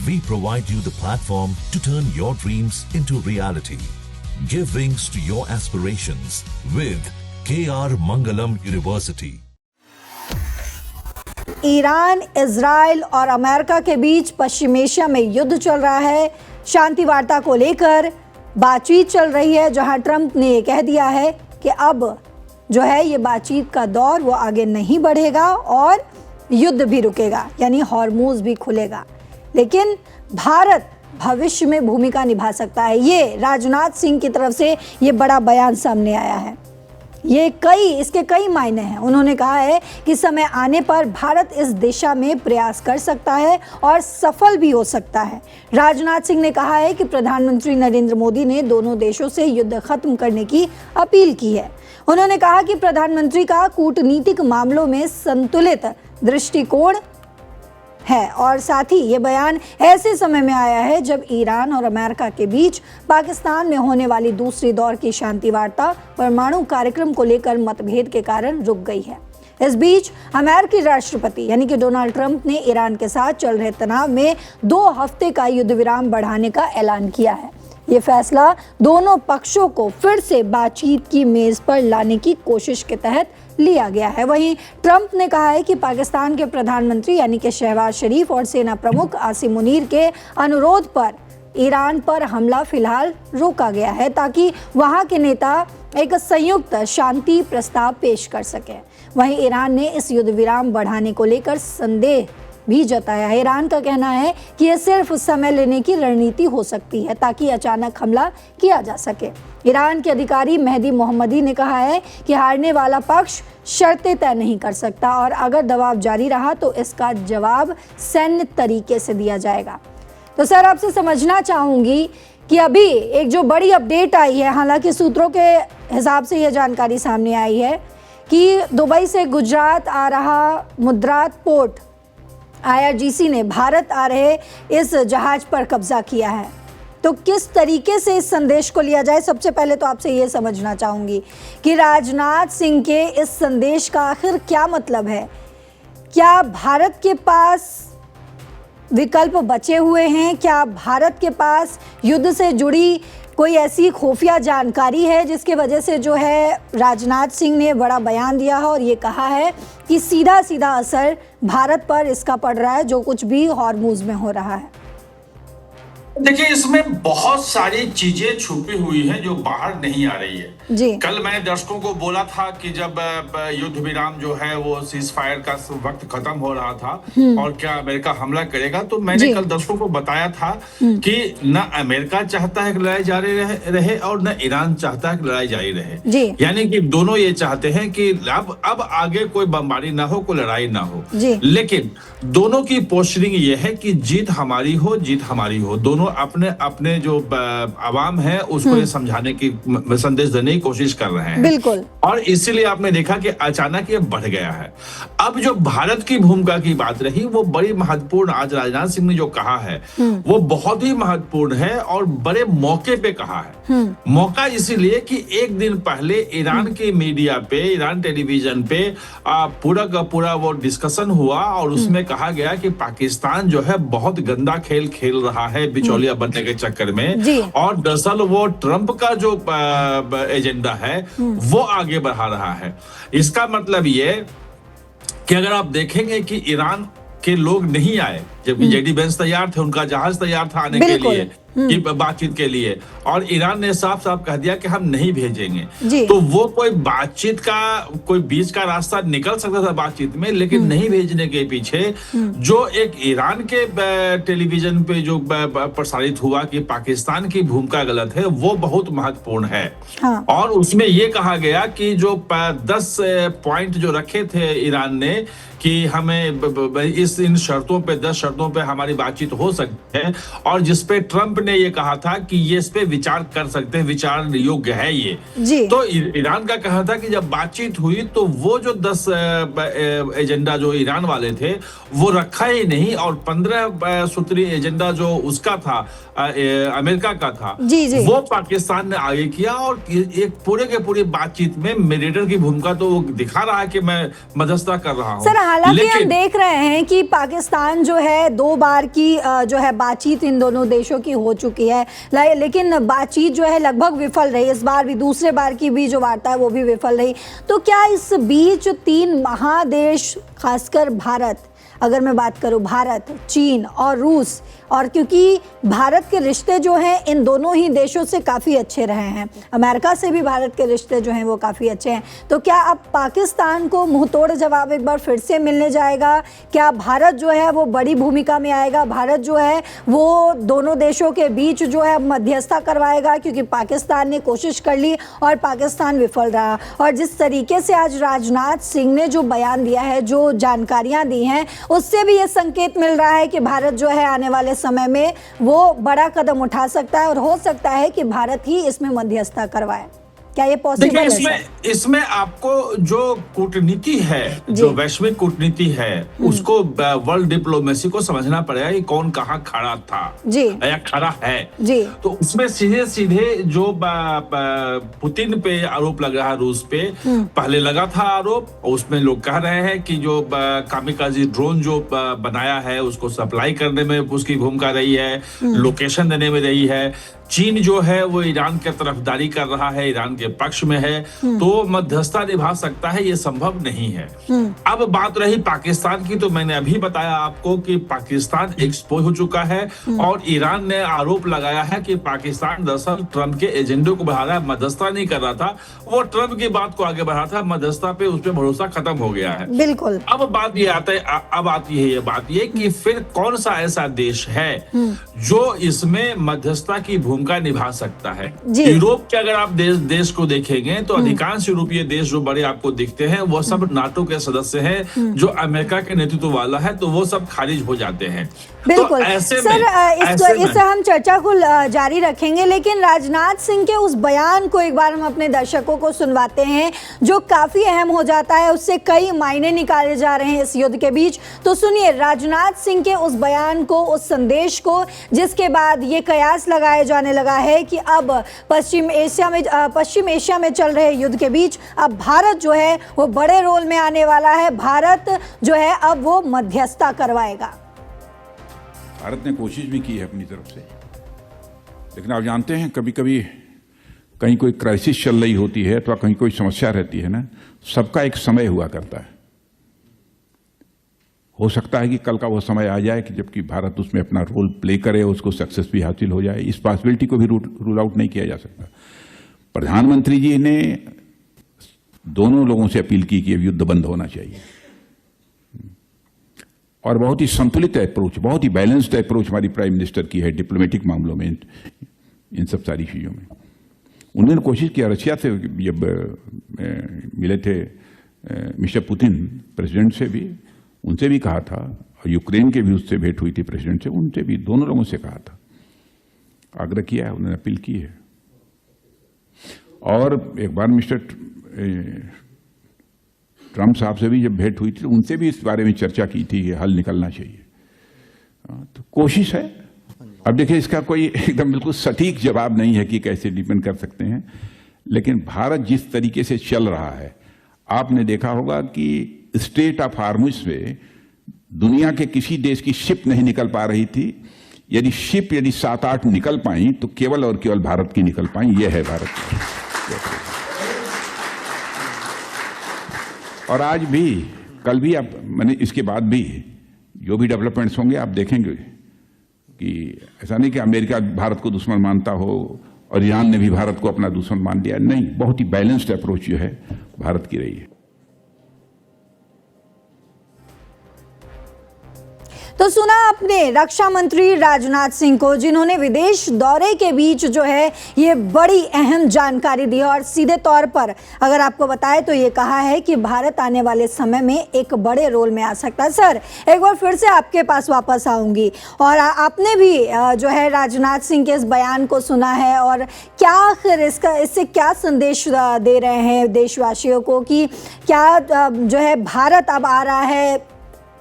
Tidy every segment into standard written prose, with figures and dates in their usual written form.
we provide you the platform to turn your dreams into reality. Give wings to your aspirations with KR Mangalam University. Iran, Israel और America के बीच पश्चिम Asia में युद्ध चल रहा है। शांति वार्ता को लेकर बातचीत चल रही है, जहां ट्रंप ने ये कह दिया है कि अब जो है ये बातचीत का दौर वो आगे नहीं बढ़ेगा और युद्ध भी रुकेगा, यानी हॉर्मुज़ भी खुलेगा। लेकिन भारत भविष्य में भूमिका निभा सकता है। ये राजनाथ सिंह की तरफ से ये बड़ा बयान सामने आया है। इसके कई मायने हैं। उन्होंने कहा है कि समय आने पर भारत इस दिशा में प्रयास कर सकता है और सफल भी हो सकता है। राजनाथ सिंह ने कहा है कि प्रधानमंत्री नरेंद्र मोदी ने दोनों देशों से युद्ध खत्म करने की अपील की है। उन्होंने कहा कि प्रधानमंत्री का कूटनीतिक मामलों में संतुलित दृष्टिकोण है और साथ ही ये बयान ऐसे समय में आया है जब ईरान और अमेरिका के बीच पाकिस्तान में होने वाली दूसरी दौर की शांति वार्ता परमाणु कार्यक्रम को लेकर मतभेद के कारण रुक गई है। इस बीच अमेरिकी राष्ट्रपति यानी कि डोनाल्ड ट्रंप ने ईरान के साथ चल रहे तनाव में 2 हफ्ते का युद्ध विराम बढ़ाने का ऐलान किया है। ये फैसला दोनों पक्षों को फिर से बातचीत की मेज पर लाने की कोशिश के तहत लिया गया है। वहीं ट्रंप ने कहा है कि पाकिस्तान के प्रधानमंत्री यानी कि शहबाज शरीफ और सेना प्रमुख आसिम मुनीर के अनुरोध पर ईरान पर हमला फिलहाल रोका गया है ताकि वहां के नेता एक संयुक्त शांति प्रस्ताव पेश कर सकें। वहीं ईरान ने इस युद्ध विराम बढ़ाने को लेकर संदेह भी जताया है। ईरान का कहना है कि यह सिर्फ समय लेने की रणनीति हो सकती है ताकि अचानक हमला किया जा सके। ईरान के अधिकारी मेहदी मोहम्मदी ने कहा है कि हारने वाला पक्ष शर्तें तय नहीं कर सकता और अगर दबाव जारी रहा तो इसका जवाब सैन्य तरीके से दिया जाएगा। तो सर, आपसे समझना चाहूँगी कि अभी एक जो बड़ी अपडेट आई है, हालांकि सूत्रों के हिसाब से यह जानकारी सामने आई है कि दुबई से गुजरात आ रहा मुद्रात पोर्ट IRGC ने भारत आ रहे इस जहाज पर कब्जा किया है। तो किस तरीके से इस संदेश को लिया जाए, सबसे पहले तो आपसे ये समझना चाहूँगी कि राजनाथ सिंह के इस संदेश का आखिर क्या मतलब है। क्या भारत के पास विकल्प बचे हुए हैं? क्या भारत के पास युद्ध से जुड़ी कोई ऐसी खुफिया जानकारी है जिसके वजह से जो है राजनाथ सिंह ने बड़ा बयान दिया है और ये कहा है कि सीधा सीधा असर भारत पर इसका पड़ रहा है जो कुछ भी हॉर्मुज़ में हो रहा है? देखिए, इसमें बहुत सारी चीजें छुपी हुई हैं जो बाहर नहीं आ रही है। जी। कल मैंने दर्शकों को बोला था कि जब युद्ध विराम जो है वो सीज फायर का वक्त खत्म हो रहा था और क्या अमेरिका हमला करेगा, तो मैंने कल दर्शकों को बताया था कि न अमेरिका चाहता है कि लड़ाई जारी रहे और न ईरान चाहता है कि लड़ाई जारी रहे। यानी कि दोनों ये चाहते हैं कि अब आगे कोई बमबारी ना हो, कोई लड़ाई ना हो। लेकिन दोनों की पोस्टरिंग ये है कि जीत हमारी हो, जीत हमारी हो। दोनों अपने अपने जो आवाम है उसको ये समझाने की, संदेश देने की कोशिश कर रहे हैं। बिल्कुल। और इसीलिए आपने देखा कि अचानक ये बढ़ गया है। अब जो भारत की भूमिका की बात रही वो बड़ी महत्वपूर्ण, आज राजनाथ सिंह ने जो कहा है वो बहुत ही महत्वपूर्ण है और बड़े मौके पे कहा है। मौका इसीलिए कि एक दिन पहले ईरान के मीडिया पे, ईरान टेलीविजन पे पूरा का पूरा वो डिस्कशन हुआ और उसमें कहा गया कि पाकिस्तान जो है बहुत गंदा खेल खेल रहा है बिचौलिया बनने के चक्कर में, और दरअसल वो ट्रंप का जो एजेंडा है वो आगे बढ़ा रहा है। इसका मतलब ये कि अगर आप देखेंगे कि ईरान के लोग नहीं आए, जबकि जेडी वेंस तैयार थे, उनका जहाज तैयार था आने के लिए की बातचीत के लिए, और ईरान ने साफ साफ कह दिया कि हम नहीं भेजेंगे, तो वो कोई बातचीत का कोई बीच का रास्ता निकल सकता था बातचीत में, लेकिन नहीं भेजने के पीछे जो एक ईरान के टेलीविजन पे जो प्रसारित हुआ कि पाकिस्तान की भूमिका गलत है, वो बहुत महत्वपूर्ण है। और उसमें ये कहा गया कि जो 10 पॉइंट जो रखे थे ईरान ने कि हमें इन शर्तों पे, 10 शर्तों पे हमारी बातचीत हो सकती है, और जिसपे ट्रंप ने ये कहा था कि ये इस पे विचार कर सकते हैं, विचार योग्य है ये। तो ईरान का कहा था कि जब बातचीत हुई तो वो जो 10 एजेंडा जो ईरान वाले थे वो रखा ही नहीं, और 15 सूत्री एजेंडा जो उसका था, अमेरिका का था, वो पाकिस्तान ने आगे किया। और एक पूरे के पूरी बातचीत में मीडिएटर की भूमिका तो दिखा रहा है कि मैं मध्यस्थता कर रहा हूँ। हालांकि हम देख रहे हैं कि पाकिस्तान जो है है 2 बार की जो है बातचीत इन दोनों देशों की हो चुकी है, लेकिन बातचीत जो है लगभग विफल रही। इस बार भी दूसरे बार की भी जो वार्ता है वो भी विफल रही। तो क्या इस बीच 3 महादेश, खासकर भारत, अगर मैं बात करूं भारत, चीन और रूस, और क्योंकि भारत के रिश्ते जो हैं इन दोनों ही देशों से काफ़ी अच्छे रहे हैं, अमेरिका से भी भारत के रिश्ते जो हैं वो काफ़ी अच्छे हैं, तो क्या अब पाकिस्तान को मुंहतोड़ जवाब एक बार फिर से मिलने जाएगा? क्या भारत जो है वो बड़ी भूमिका में आएगा? भारत जो है वो दोनों देशों के बीच जो है मध्यस्थता करवाएगा? क्योंकि पाकिस्तान ने कोशिश कर ली और पाकिस्तान विफल रहा। और जिस तरीके से आज राजनाथ सिंह ने जो बयान दिया है, जो जानकारियाँ दी हैं, उससे भी ये संकेत मिल रहा है कि भारत जो है आने वाले समय में वो बड़ा कदम उठा सकता है और हो सकता है कि भारत ही इसमें मध्यस्थता करवाए। क्या ये पॉसिबल है? देखिए, इसमें आपको जो कूटनीति है, जो वैश्विक कूटनीति है, उसको वर्ल्ड डिप्लोमेसी को समझना पड़ेगा कि कौन कहाँ खड़ा था जी, या खड़ा है जी। तो उसमें सीधे सीधे जो पुतिन पे आरोप लग रहा है, रूस पे पहले लगा था आरोप, उसमें लोग कह रहे हैं कि जो कामिकाजी ड्रोन जो बनाया है उसको सप्लाई करने में उसकी भूमिका रही है, लोकेशन देने में रही है। चीन जो है वो ईरान की तरफदारी कर रहा है, ईरान के पक्ष में है, तो मध्यस्थता निभा सकता है, ये संभव नहीं है। अब बात रही पाकिस्तान की, तो मैंने अभी बताया आपको कि पाकिस्तान एक्सपोज हो चुका है और ईरान ने आरोप लगाया है कि पाकिस्तान दरअसल ट्रंप के एजेंडे को बढ़ा रहा है, मध्यस्थता नहीं कर रहा था, वो ट्रंप की बात को आगे बढ़ा था, मध्यस्थता पे उस पर भरोसा खत्म हो गया है। बिल्कुल। अब बात ये आता है, अब आती है ये बात ये कि फिर कौन सा ऐसा देश है जो इसमें मध्यस्थता की भूमिका निभा सकता है। यूरोप के अगर आप देश को देखेंगे तो अधिकांश यूरोपीय देश जो बड़े आपको दिखते हैं वो सब नाटो के सदस्य हैं। जो अमेरिका के नेतृत्व वाला है तो वो सब खारिज हो जाते हैं। बिल्कुल। तो ऐसे सर, इस हम चर्चा को जारी रखेंगे, लेकिन राजनाथ सिंह के उस बयान को एक बार हम अपने दर्शकों को सुनवाते हैं जो काफी अहम हो जाता है, उससे कई मायने निकाले जा रहे हैं इस युद्ध के बीच। तो सुनिए राजनाथ सिंह के उस बयान को, उस संदेश को, जिसके बाद ये कयास लगाया जाने लगा है कि अब पश्चिम एशिया में चल रहे युद्ध के बीच अब भारत जो है वो बड़े रोल में आने वाला है। भारत जो है अब वो मध्यस्थता करवाएगा। भारत ने कोशिश भी की है अपनी तरफ से, लेकिन आप जानते हैं कभी कभी कहीं कोई क्राइसिस चल रही होती है अथवा कहीं कोई समस्या रहती है ना, सबका एक समय हुआ करता है। हो सकता है कि कल का वो समय आ जाए कि जबकि भारत उसमें अपना रोल प्ले करे, उसको सक्सेस भी हासिल हो जाए। इस पॉसिबिलिटी को भी रूल आउट नहीं किया जा सकता। प्रधानमंत्री जी ने दोनों लोगों से अपील की कि युद्ध बंद होना चाहिए और बहुत ही संतुलित अप्रोच, बहुत ही बैलेंस्ड अप्रोच हमारी प्राइम मिनिस्टर की है डिप्लोमेटिक मामलों में, इन सब सारी चीजों में। उन्होंने कोशिश किया, रशिया से जब मिले थे मिस्टर पुतिन प्रेसिडेंट से भी, उनसे भी कहा था, और यूक्रेन के भी उससे भेंट हुई थी प्रेसिडेंट से, उनसे भी, दोनों लोगों से कहा था, आग्रह किया है, उन्होंने अपील की है। और एक बार मिस्टर ट्रंप साहब से भी जब भेंट हुई थी, उनसे भी इस बारे में चर्चा की थी कि हल निकलना चाहिए। तो कोशिश है। अब देखिए, इसका कोई एकदम बिल्कुल सटीक जवाब नहीं है कि कैसे डिपेंड कर सकते हैं, लेकिन भारत जिस तरीके से चल रहा है, आपने देखा होगा कि स्ट्रेट ऑफ हार्मुज में दुनिया के किसी देश की शिप नहीं निकल पा रही थी। यदि 7-8 निकल पाई तो केवल और केवल भारत की निकल पाई। यह है भारत की। और आज भी, कल भी, आप मैंने इसके बाद भी जो भी डेवलपमेंट्स होंगे आप देखेंगे कि ऐसा नहीं कि अमेरिका भारत को दुश्मन मानता हो और ईरान ने भी भारत को अपना दुश्मन मान लिया। नहीं, बहुत ही बैलेंस्ड अप्रोच जो है भारत की रही है। तो सुना आपने रक्षा मंत्री राजनाथ सिंह को, जिन्होंने विदेश दौरे के बीच जो है ये बड़ी अहम जानकारी दी है और सीधे तौर पर अगर आपको बताए तो ये कहा है कि भारत आने वाले समय में एक बड़े रोल में आ सकता है। सर, एक बार फिर से आपके पास वापस आऊंगी, और आपने भी जो है राजनाथ सिंह के इस बयान को सुना है, और क्या आखिर इससे क्या संदेश दे रहे हैं देशवासियों को कि क्या जो है भारत अब आ रहा है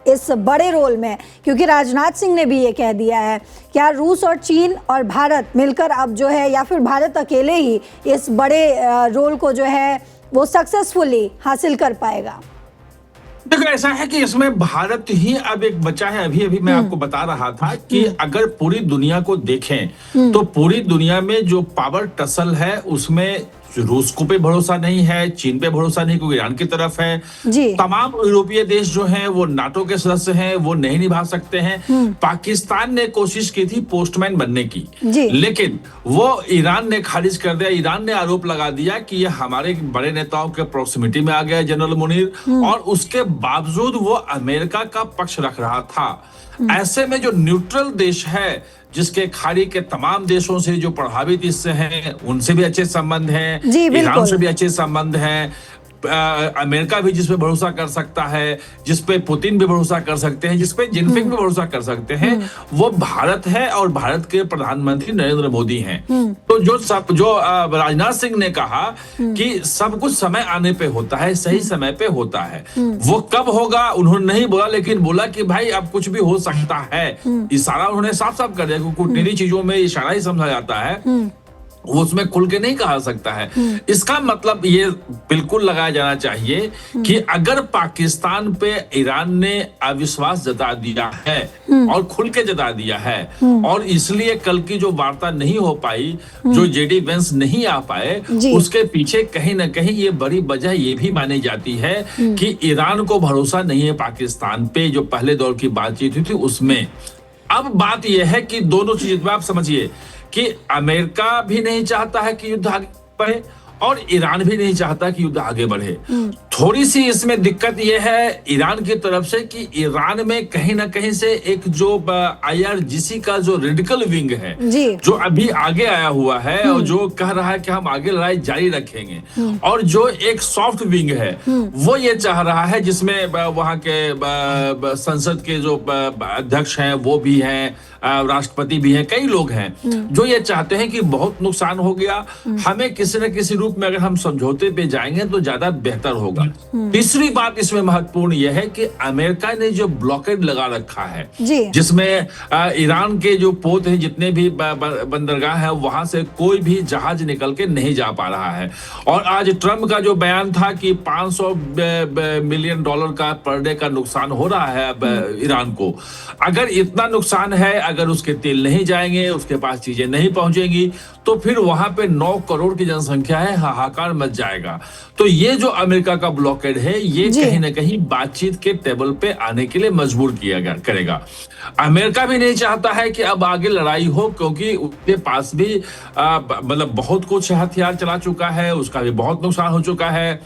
इस बड़े रोल में? क्योंकि राजनाथ सिंह ने भी ये कह दिया है, क्या रूस और चीन और भारत मिलकर अब जो है, या फिर भारत अकेले ही इस बड़े रोल को जो है वो सक्सेसफुली हासिल कर पाएगा? देखो ऐसा है कि इसमें भारत ही अब एक बचा है। अभी अभी मैं आपको बता रहा था कि अगर पूरी दुनिया को देखें तो पूरी दुनिया में जो पावर टसल है उसमें रूस को पे भरोसा नहीं है, चीन पे भरोसा नहीं क्योंकि ईरान की तरफ है। जी। तमाम यूरोपीय देश जो हैं वो नाटो के सदस्य हैं, वो नहीं निभा सकते हैं। पाकिस्तान ने कोशिश की थी पोस्टमैन बनने की, जी। लेकिन वो ईरान ने खारिज कर दिया। ईरान ने आरोप लगा दिया कि ये हमारे बड़े नेताओं के प्रॉक्सिमिटी में आ गया जनरल मुनीर, और उसके बावजूद वो अमेरिका का पक्ष रख रहा था। ऐसे में जो न्यूट्रल देश है, जिसके खाड़ी के तमाम देशों से जो प्रभावित इससे हैं, उनसे भी अच्छे संबंध हैं, जी, बिल्कुल। ईरान से भी अच्छे संबंध हैं, अमेरिका भी जिस पे भरोसा कर सकता है, जिस पे पुतिन भी भरोसा कर सकते हैं, जिस पे जिनपिंग भी भरोसा कर सकते हैं, वो भारत है और भारत के प्रधानमंत्री नरेंद्र मोदी हैं। तो जो राजनाथ सिंह ने कहा कि सब कुछ समय आने पे होता है, सही समय पे होता है। वो कब होगा उन्होंने नहीं बोला, लेकिन बोला कि भाई अब कुछ भी हो सकता है। इशारा उन्होंने साफ साफ कर दिया, क्योंकि कूटनीति चीजों में इशारा ही समझा जाता है, वो उसमें खुल के नहीं कहा सकता है। इसका मतलब ये बिल्कुल लगाया जाना चाहिए कि अगर पाकिस्तान पे ईरान ने अविश्वास जता दिया है और खुल के जता दिया है, और इसलिए कल की जो वार्ता नहीं हो पाई, जो जेडी वेंस नहीं आ पाए, उसके पीछे कहीं ना कहीं ये बड़ी वजह ये भी मानी जाती है कि ईरान को भरोसा नहीं है पाकिस्तान पे, जो पहले दौर की बातचीत हुई थी उसमें। अब बात यह है कि दोनों चीज आप समझिए कि अमेरिका भी नहीं चाहता है कि युद्ध आगे बढ़े और ईरान भी नहीं चाहता कि युद्ध आगे बढ़े। थोड़ी सी इसमें दिक्कत यह है ईरान की तरफ से कि ईरान में कहीं ना कहीं से एक जो IRGC का जो रेडिकल विंग है, जो अभी आगे आया हुआ है और जो कह रहा है कि हम आगे लड़ाई जारी रखेंगे, और जो एक सॉफ्ट विंग है वो ये चाह रहा है, जिसमें वहां के संसद के जो अध्यक्ष हैं वो भी हैं, राष्ट्रपति भी हैं, कई लोग हैं जो ये चाहते हैं कि बहुत नुकसान हो गया, हमें किसी न किसी रूप में अगर हम समझौते पे जाएंगे तो ज्यादा बेहतर होगा। तीसरी बात इसमें महत्वपूर्ण यह है कि अमेरिका ने जो ब्लॉकेड लगा रखा है, जिसमें ईरान के जो पोत हैं, जितने भी बंदरगाह है, वहां से कोई भी जहाज निकल के नहीं जा पा रहा है। और आज ट्रंप का जो बयान था कि $500 मिलियन का पर डे का नुकसान हो रहा है ईरान को, अगर इतना नुकसान है, अगर उसके तेल नहीं जाएंगे, उसके पास चीजें नहीं पहुंचेंगी, तो फिर वहां पे 9 करोड़ की जनसंख्या है, हाहाकार मच जाएगा। तो ये जो अमेरिका का ब्लॉकेड है, ये कहीं ना कहीं बातचीत के टेबल पे आने के लिए मजबूर किया करेगा। अमेरिका भी नहीं चाहता है कि अब आगे लड़ाई हो, क्योंकि उसके पास भी मतलब बहुत कुछ हथियार चला चुका है, उसका भी बहुत नुकसान हो चुका है।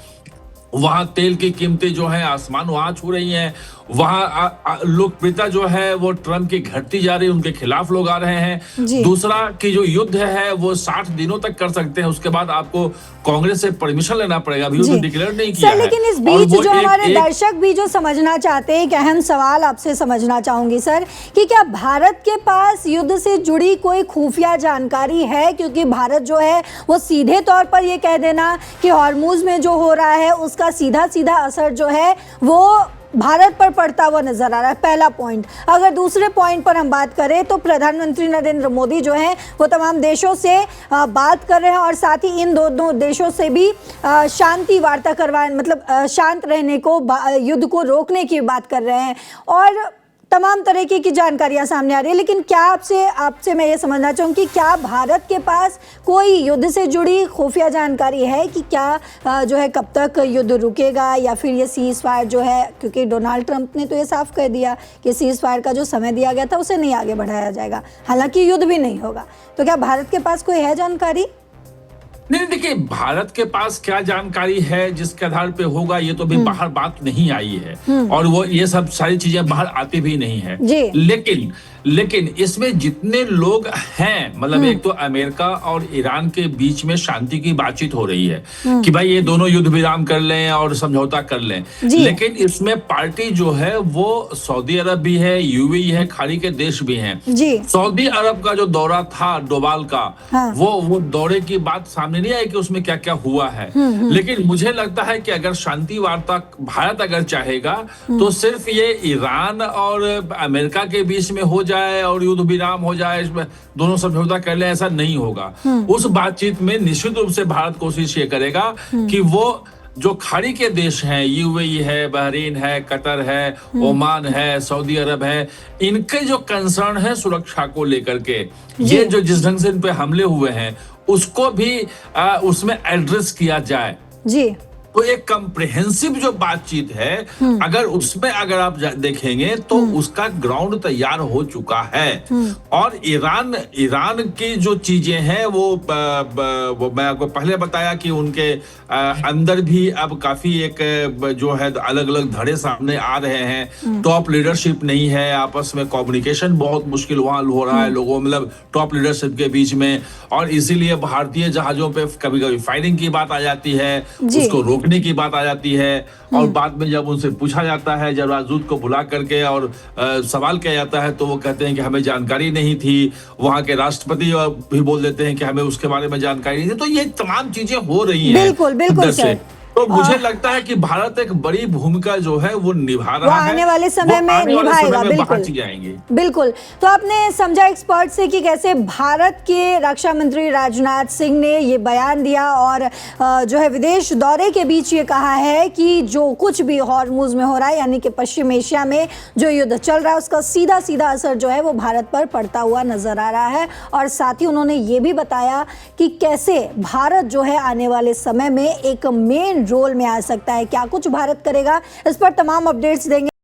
वहां तेल की कीमतें जो है आसमान वहां छू रही हैं, वहां लोकप्रियता जो है वो ट्रंप की घटती जा रही है, उनके खिलाफ लोग आ रहे हैं। दूसरा कि जो युद्ध है वो 60 दिनों तक कर सकते हैं, उसके बाद आपको कांग्रेस से परमिशन लेना पड़ेगा, अभी युद्ध डिक्लेयर नहीं किया है। लेकिन इस बीच जो हमारे दर्शक भी जो समझना चाहते हैं, एक अहम सवाल आपसे समझना चाहूंगी सर, कि क्या भारत के पास युद्ध से जुड़ी कोई खुफिया जानकारी है? क्योंकि भारत जो है वो सीधे तौर पर ये कह देना कि हॉर्मुज में जो हो रहा है उसका सीधा सीधा असर जो है वो भारत पर पड़ता हुआ नजर आ रहा है, पहला पॉइंट। अगर दूसरे पॉइंट पर हम बात करें तो प्रधानमंत्री नरेंद्र मोदी जो हैं वो तमाम देशों से बात कर रहे हैं, और साथ ही इन दोनों देशों से भी शांति वार्ता करवाने, मतलब शांत रहने को, युद्ध को रोकने की बात कर रहे हैं, और तमाम तरीके की जानकारियां सामने आ रही है। लेकिन क्या आपसे मैं ये समझना चाहूँगी कि क्या भारत के पास कोई युद्ध से जुड़ी खुफिया जानकारी है कि क्या जो है कब तक युद्ध रुकेगा, या फिर ये सीज फायर जो है, क्योंकि डोनाल्ड ट्रंप ने तो ये साफ कह दिया कि सीज फायर का जो समय दिया गया था उसे नहीं आगे बढ़ाया जाएगा, हालांकि युद्ध भी नहीं होगा। तो क्या भारत के पास कोई है जानकारी? नहीं, देखिए भारत के पास क्या जानकारी है जिसके आधार पे होगा, ये तो भी बाहर बात नहीं आई है, और वो ये सब सारी चीजें बाहर आती भी नहीं है। लेकिन इसमें जितने लोग हैं, मतलब एक तो अमेरिका और ईरान के बीच में शांति की बातचीत हो रही है कि भाई ये दोनों युद्ध विराम कर लें और समझौता कर लें, लेकिन इसमें पार्टी जो है वो सऊदी अरब भी है, यूएई है, खाड़ी के देश भी हैं। सऊदी अरब का जो दौरा था डोभाल का, वो दौरे की बात सामने नहीं आई कि उसमें क्या क्या हुआ है। लेकिन मुझे लगता है कि अगर शांति वार्ता भारत अगर चाहेगा तो सिर्फ ये ईरान और अमेरिका के बीच में हो जाए और युद्ध विराम हो जाए, इसमें दोनों समझौता कर ले, ऐसा नहीं होगा। उस बातचीत में निश्चित रूप से भारत कोशिश ये करेगा कि वो जो खाड़ी के देश हैं, यूएई है, बहरीन है, कतर है, ओमान है, सऊदी अरब है, इनके जो कंसर्न है सुरक्षा को लेकर के, ये जो जिस ढंग से इन पे हमले हुए हैं उसको भी उसमें एड्रेस किया जाए। जी, तो एक कम्प्रिहेंसिव जो बातचीत है, अगर उसमें अगर आप देखेंगे तो उसका ग्राउंड तैयार हो चुका है। और ईरान की जो चीजें हैं वो मैं आपको पहले बताया कि उनके अंदर भी अब काफी एक जो है अलग अलग धड़े सामने आ रहे हैं। टॉप लीडरशिप नहीं है, आपस में कम्युनिकेशन बहुत मुश्किल वहां हो रहा है लोगों, मतलब टॉप लीडरशिप के बीच में, और इसीलिए भारतीय जहाजों पे कभी कभी फायरिंग की बात आ जाती है, उसको रोकने की बात आ जाती है। और बाद में जब उनसे पूछा जाता है, जब राजदूत को बुला करके और सवाल किया जाता है, तो वो कहते हैं कि हमें जानकारी नहीं थी। वहां के राष्ट्रपति भी बोल देते हैं कि हमें उसके बारे में जानकारी नहीं थी। तो ये तमाम चीजें हो रही हैं बिल्कुल सर। तो मुझे लगता है कि भारत एक बड़ी भूमिका जो है वो निभा रहा है, आने वाले समय में निभाएगा। बिल्कुल। तो आपने समझा एक्सपर्ट से कि कैसे भारत के रक्षा मंत्री राजनाथ सिंह ने ये बयान दिया और जो है विदेश दौरे के बीच ये कहा है कि जो कुछ भी हॉर्मुज में हो रहा है, यानी कि पश्चिम एशिया में जो युद्ध चल रहा है, उसका सीधा सीधा असर जो है वो भारत पर पड़ता हुआ नजर आ रहा है। और साथ ही उन्होंने ये भी बताया कि कैसे भारत जो है आने वाले समय में एक मेन रोल में आ सकता है। क्या कुछ भारत करेगा, इस पर तमाम अपडेट्स देंगे।